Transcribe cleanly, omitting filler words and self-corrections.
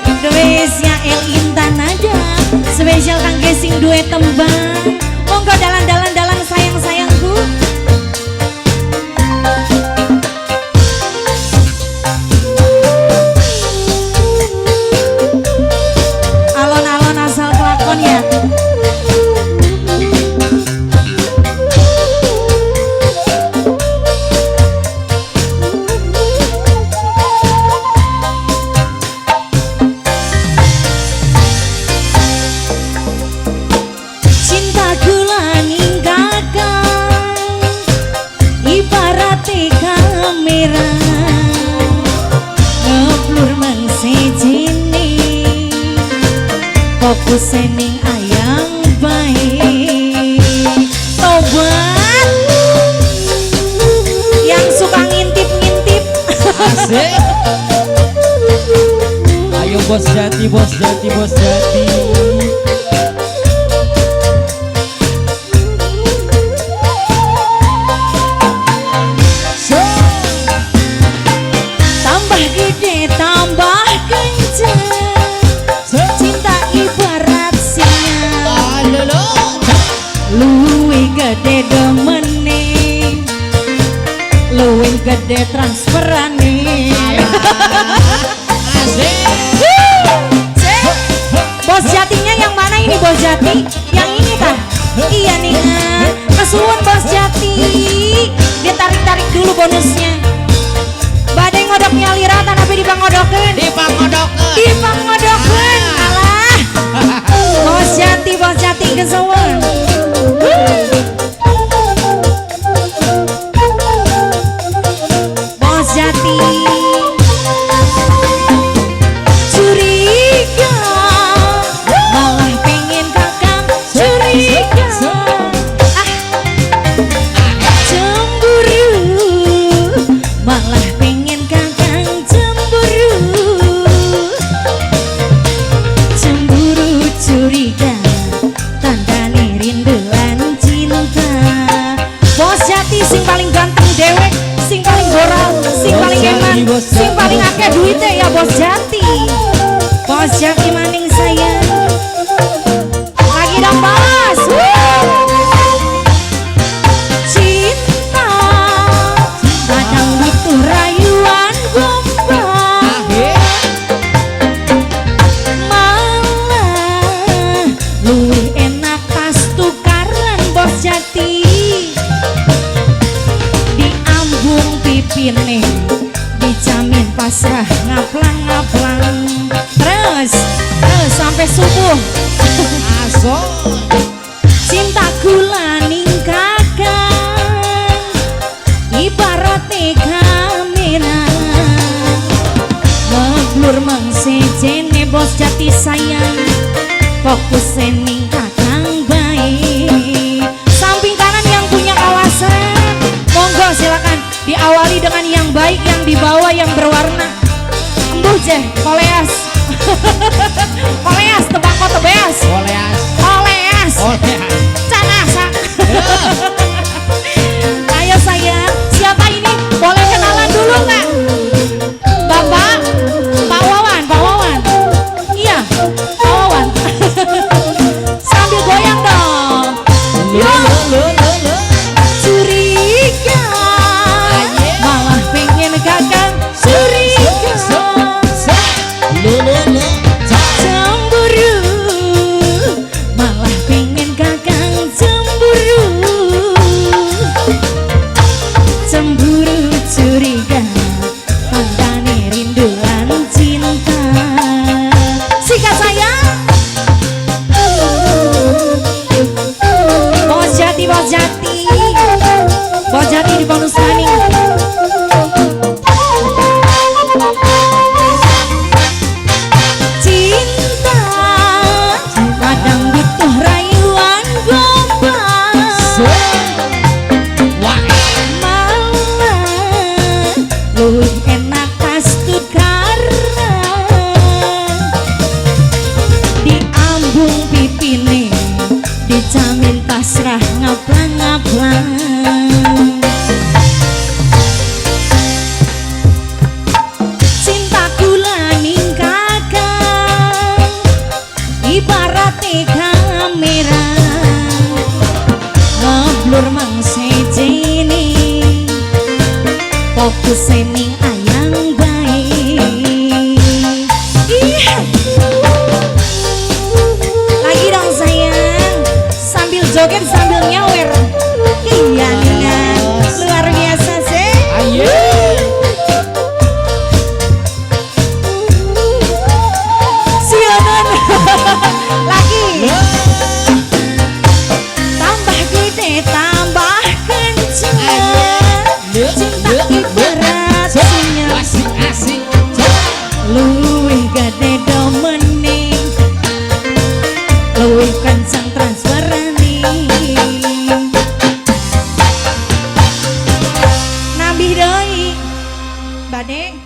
Indonesia El Intan aja spesial kangge sing duwe tembang. Monggo dalan-dalan sayang-sayangku. Alon-alon asal kelakon ya. Fokus ning ayang baik. Tobat yang suka ngintip-ngintip. Asik. Ayo bos jati, bos jati, bos jati. Tambah gede, tambah kencang. Luwih gede demene, luwih gede transferane. Bos jatinya yang mana ini bos jati? Yang ini kah? Iya nih, kesuwun bos jati. Dia tarik-tarik dulu bonusnya. Badai ngodoknya liratan tapi dipangodokeun. Dipangodokeun. Alah. Bos jati kesuwun. Bos jati curiga, malah pengen kakang curiga. Cemburu, malah pengen kakang cemburu. Cemburu curiga, tandane rindu lan cinta. Bos jati sing paling ganteng dewek, sing paling moral, sing paling eman, sing paling akeh duitnya ya bos jati. Bos jati maning sayang. Lagi dong bos. Cinta kadang butuh rayuan gombal, malah luwih enak pas tukaran bos jati. Diambung pipine, dijamin pasrah ngaplang-ngaplang. Terus sampai subuh. Aso. Cinta gula ning kakang, ibaratnya kamera ngeblur mengsejene bos jati sayang. Fokus ning kakang baik. Samping kanan yang punya kawasan, monggo silakan diawali dengan yang baik, yang dibawa yang berwarna. Embuh jeh, koleas. Koleas, tebako tebeas. Oleas. Koleas. Oleas. Canasa. Ayo sayang, siapa ini? Boleh kenalan dulu nggak? Bapak, Pak Wawan, Pak Wawan. Iya, Pak Wawan. Sambil goyang dong. Yo. Curiga, malah pengen kakang curiga. Cemburu, fokus ning ayang baik. Iya. Lagi dong sayang, sambil joget sambil nyawer. Iya dengan luar biasa sih. Ayo. Sionan. Lagi. Tambah gede, tambah kencang. Cinta ibarat singa. Asik-asik. Luwih gede domening, luwih kencang transferani. Nambih doi, bade.